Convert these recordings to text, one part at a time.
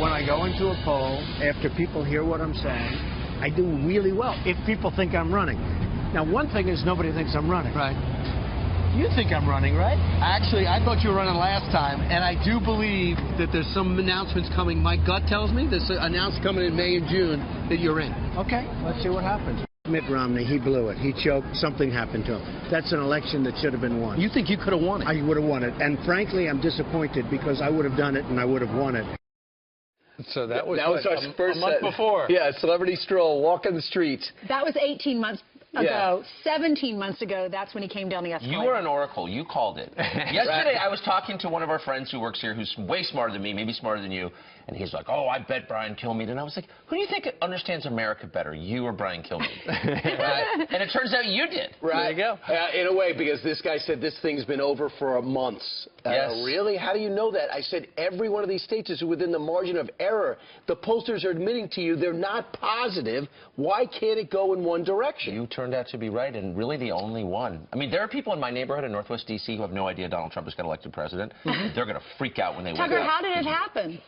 when I go into a poll, after people hear what I'm saying, I do really well if people think I'm running. Now, one thing is nobody thinks I'm running. Right. You think I'm running, right? Actually, I thought you were running last time, and I do believe that there's some announcements coming. My gut tells me there's an announcement coming in May and June that you're in. Okay, let's see what happens. Mitt Romney, he blew it. He choked. Something happened to him. That's an election that should have been won. You think you could have won it? I would have won it. And frankly, I'm disappointed because I would have done it and I would have won it. So that was our first a month before. Yeah, celebrity stroll, walking the streets. That was 18 months ago. 17 months ago, that's when he came down the escalator. You were an oracle. You called it. Yesterday, I was talking to one of our friends who works here who's way smarter than me, maybe smarter than you, and he's like, oh, I bet Brian Kilmeade. And I was like, who do you think understands America better, you or Brian Kilmeade? Right? And it turns out you did. Right. There you go. In a way, because this guy said this thing's been over for months. Yes. Really? How do you know that? I said every one of these states is within the margin of error. The pollsters are admitting to you they're not positive. Why can't it go in one direction? You turned out to be right, and really the only one. I mean, there are people in my neighborhood in Northwest D.C. who have no idea Donald Trump has got elected president. They're going to freak out when they wake up. Tucker, how did it happen?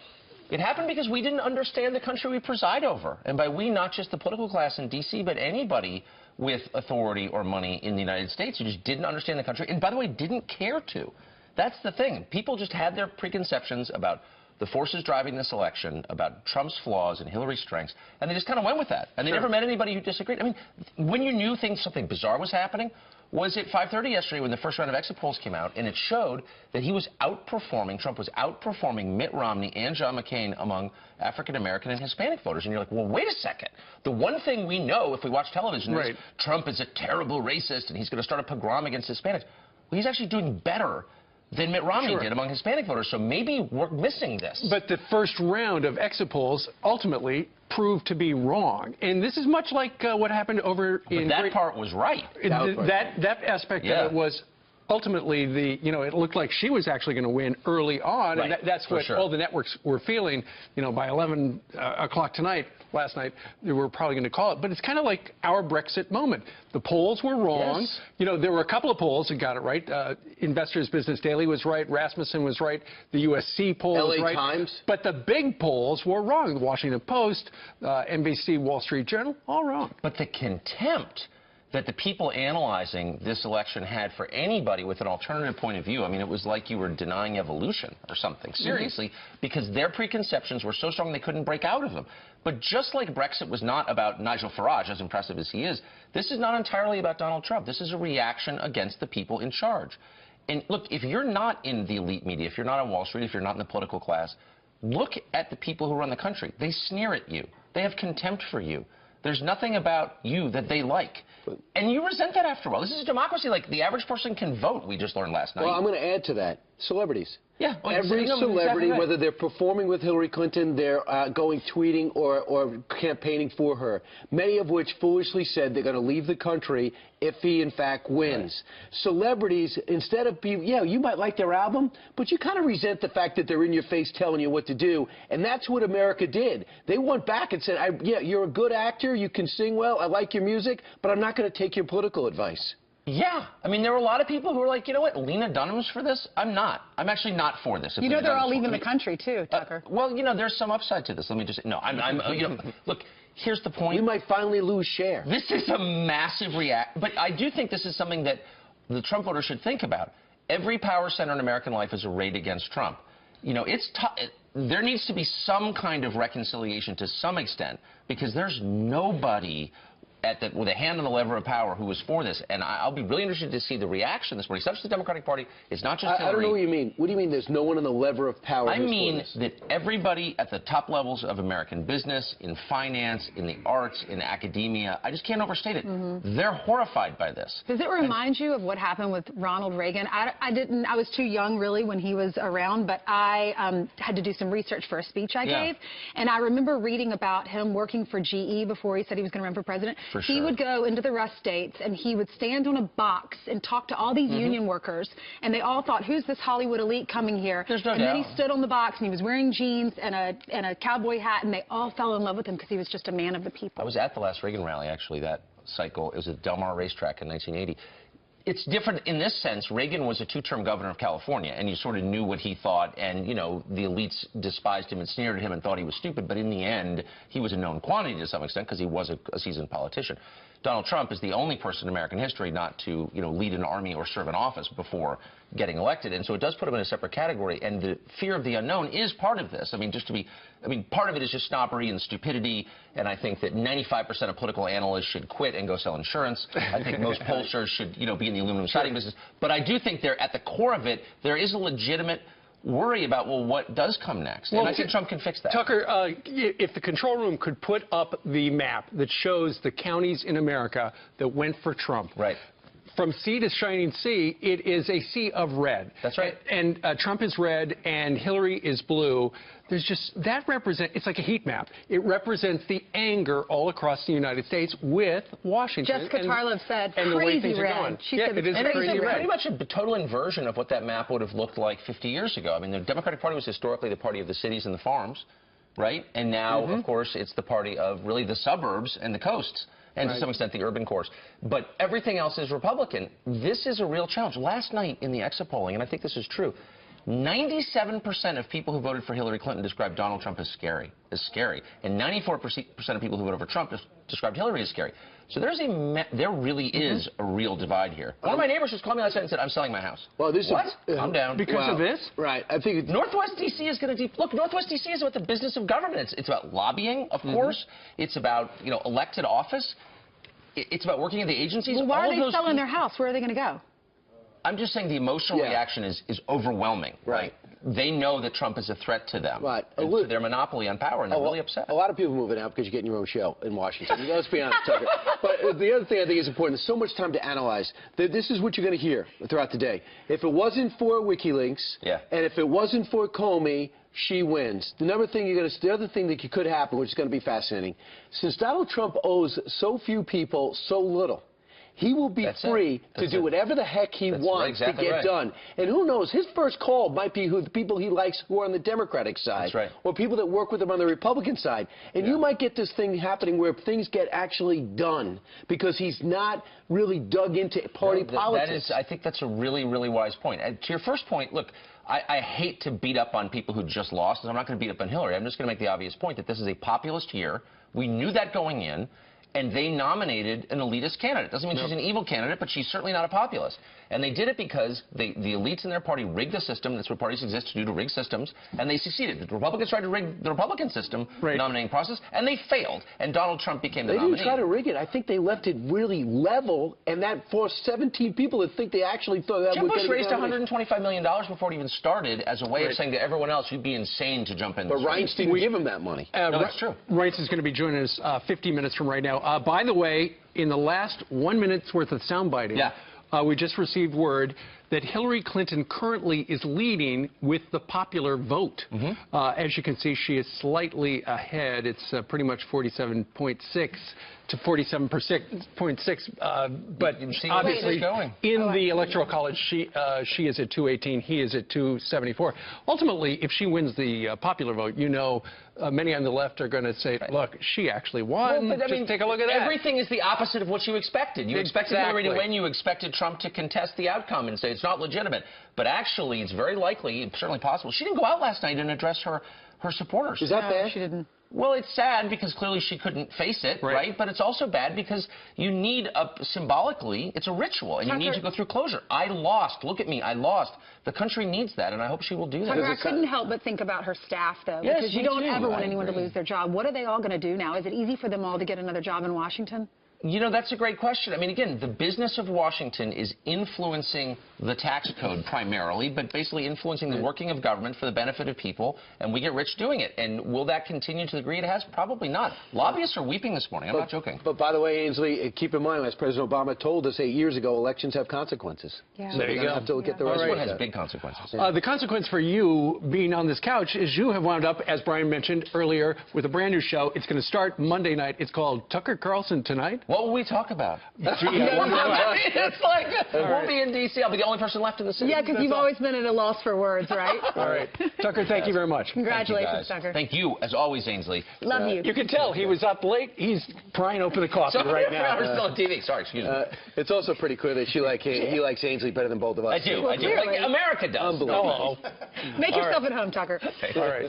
It happened because we didn't understand the country we preside over. And by we, not just the political class in D.C., but anybody with authority or money in the United States who just didn't understand the country and, by the way, didn't care to. That's the thing. People just had their preconceptions about the forces driving this election, about Trump's flaws and Hillary's strengths, and they just kind of went with that. And they never met anybody who disagreed. I mean, when you knew something bizarre was happening, was at 5:30 yesterday when the first round of exit polls came out, and it showed that Trump was outperforming Mitt Romney and John McCain among African-American and Hispanic voters. And you're like, well, wait a second. The one thing we know if we watch television is Trump is a terrible racist and he's going to start a pogrom against Hispanics. Well, he's actually doing better than Mitt Romney did among Hispanic voters, so maybe we're missing this. But the first round of exit polls ultimately proved to be wrong. And this is much like what happened over in... But that part was right. That aspect of it was ultimately it looked like she was actually going to win early on, and that's what all the networks were feeling. By 11 o'clock last night, they were probably going to call it. But it's kind of like our Brexit moment. The polls were wrong. Yes. There were a couple of polls that got it right. Investors Business Daily was right. Rasmussen was right. The USC poll was right. LA Times. But the big polls were wrong. The Washington Post, NBC, Wall Street Journal, all wrong. But the contempt that the people analyzing this election had for anybody with an alternative point of view. I mean, it was like you were denying evolution or something, seriously, because their preconceptions were so strong they couldn't break out of them. But just like Brexit was not about Nigel Farage, as impressive as he is, this is not entirely about Donald Trump. This is a reaction against the people in charge. And look, if you're not in the elite media, if you're not on Wall Street, if you're not in the political class, look at the people who run the country. They sneer at you. They have contempt for you. There's nothing about you that they like. And you resent that after a while. This is a democracy. Like, the average person can vote, we just learned last night. Well, I'm going to add to that. Celebrities. Yeah. Well, every celebrity, whether they're performing with Hillary Clinton, they're going tweeting or campaigning for her, many of which foolishly said they're going to leave the country if he, in fact, wins. Celebrities, instead of being, you might like their album, but you kind of resent the fact that they're in your face telling you what to do, and that's what America did. They went back and said, you're a good actor, you can sing well, I like your music, but I'm not going to take your political advice. Yeah. I mean, there were a lot of people who were like, you know what, Lena Dunham's for this? I'm not. I'm actually not for this. They're all leaving the country, too, Tucker. Well, there's some upside to this. Let me just say, no, look, here's the point. We might finally lose share. This is a massive but I do think this is something that the Trump voters should think about. Every power center in American life is arrayed against Trump. It's there needs to be some kind of reconciliation to some extent, because there's nobody with a hand on the lever of power who was for this, and I'll be really interested to see the reaction this morning. It's not just the Democratic Party. It's not just Hillary. I don't know what you mean. What do you mean there's no one on the lever of power? I mean that everybody at the top levels of American business, in finance, in the arts, in academia, I just can't overstate it. They're horrified by this. Does it remind you of what happened with Ronald Reagan? I was too young, really, when he was around, but I had to do some research for a speech I gave, and I remember reading about him working for GE before he said he was going to run for president. He would go into the Rust States, and he would stand on a box and talk to all these union workers, and they all thought, who's this Hollywood elite coming here? And then he stood on the box, and he was wearing jeans and a cowboy hat, and they all fell in love with him because he was just a man of the people. I was at the last Reagan rally, actually, that cycle. It was at Del Mar Racetrack in 1980. It's different in this sense. Reagan was a two-term governor of California, and you sort of knew what he thought, and, you know, the elites despised him and sneered at him and thought he was stupid, but in the end, he was a known quantity to some extent because he was a seasoned politician. Donald Trump is the only person in American history not to, you know, lead an army or serve in office before getting elected, and so it does put him in a separate category, and the fear of the unknown is part of this. I mean, part of it is just snobbery and stupidity, and I think that 95% of political analysts should quit and go sell insurance. I think most pollsters should, you know, be in the aluminum siding business, but I do think at the core of it, there is a legitimate worry about, well, what does come next? And I think Trump can fix that. Tucker, if the control room could put up the map that shows the counties in America that went for Trump. Right. From sea to shining sea, it is a sea of red. That's right. And Trump is red and Hillary is blue. There's just, it's like a heat map. It represents the anger all across the United States with Washington. Jessica Tarlov said, and the way things red. are going. She said it is crazy red. Pretty much a total inversion of what that map would have looked like 50 years ago. I mean, the Democratic Party was historically the party of the cities and the farms, right? And now, of course, it's the party of really the suburbs and the coasts. And to some extent, the urban cores. But everything else is Republican. This is a real challenge. Last night in the exit polling, and I think this is true, 97% of people who voted for Hillary Clinton described Donald Trump as scary. And 94% of people who voted for Trump described Hillary as scary. So there really is a real divide here. One of my neighbors just called me last night and said, I'm selling my house. Well, this what? I'm down. Because of this? Right. I think Northwest D.C. is going to look, Northwest D.C. is about the business of government. It's about lobbying, of course. It's about, you know, elected office. It's about working in the agencies. Well, why are they selling their house? Where are they going to go? I'm just saying the emotional reaction is overwhelming. Right. They know that Trump is a threat to them, to their monopoly on power, and they're really upset. A lot of people moving out because you're getting your own show in Washington. Let's be honest, Tucker. But the other thing I think is important, there's so much time to analyze. This is what you're going to hear throughout the day. If it wasn't for WikiLeaks, and if it wasn't for Comey, she wins. The other thing that could happen, which is going to be fascinating, since Donald Trump owes so few people so little, he will be free to do whatever the heck he wants to get done. And who knows, his first call might be the people he likes who are on the Democratic side, or people that work with him on the Republican side. And you might get this thing happening where things get actually done because he's not really dug into party politics. I think that's a really, really wise point. And to your first point, look, I hate to beat up on people who just lost, and I'm not going to beat up on Hillary. I'm just going to make the obvious point that this is a populist year. We knew that going in. And they nominated an elitist candidate. Doesn't mean she's an evil candidate, but she's certainly not a populist. And they did it because the elites in their party rigged the system. That's what parties exist to do, to rig systems. And they succeeded. The Republicans tried to rig the Republican system, nominating process, and they failed. And Donald Trump became the nominee. They didn't try to rig it. I think they left it really level, and that forced 17 people to think they actually thought that Jim Bush raised $125 million before it even started as a way of saying to everyone else, you'd be insane to jump in. But Reince didn't give him that money. No, that's true. Reince is going to be joining us 50 minutes from right now. By the way, in the last 1 minute's worth of soundbiting, we just received word that Hillary Clinton currently is leading with the popular vote. As you can see, she is slightly ahead. It's pretty much 47.6 to 47.6, but obviously in the Electoral College, she is at 218, he is at 274. Ultimately, if she wins the popular vote, you know, many on the left are going to say, look, she actually won. Well, but, just take a look at that. Everything is the opposite of what you expected. You expected Hillary to win. You expected Trump to contest the outcome and say it's not legitimate. But actually, it's very likely, certainly possible. She didn't go out last night and address her supporters. Is that bad? She didn't. Well, it's sad because clearly she couldn't face it, right? But it's also bad because you need symbolically, it's a ritual, and you need to go through closure. I lost. Look at me. I lost. The country needs that, and I hope she will do that. Tucker, I couldn't help but think about her staff, though, because you don't ever want anyone to lose their job. What are they all going to do now? Is it easy for them all to get another job in Washington? You know, that's a great question. I mean, again, the business of Washington is influencing the tax code primarily, but basically influencing the working of government for the benefit of people, and we get rich doing it. And will that continue to the degree it has? Probably not. Lobbyists are weeping this morning. I'm not joking. But by the way, Ainsley, keep in mind, as President Obama told us 8 years ago, elections have consequences. Yeah. So there you go. Have to look at the rest This one of has big consequences. The consequence for you being on this couch is you have wound up, as Brian mentioned earlier, with a brand new show. It's going to start Monday night. It's called Tucker Carlson Tonight. What will we talk about? It's like, we'll be in D.C. I'll be the only person left in the city. Yeah, because you've always been at a loss for words, right? All right. Tucker, thank you very much. Congratulations, Tucker. Thank you, as always, Ainsley. Love you. You can tell he was up late. He's prying open the coffee right now. We're still on TV. Sorry, excuse me. It's also pretty clear that he likes Ainsley better than both of us. I do. Like America does. Unbelievable. Make yourself at home, Tucker. All right.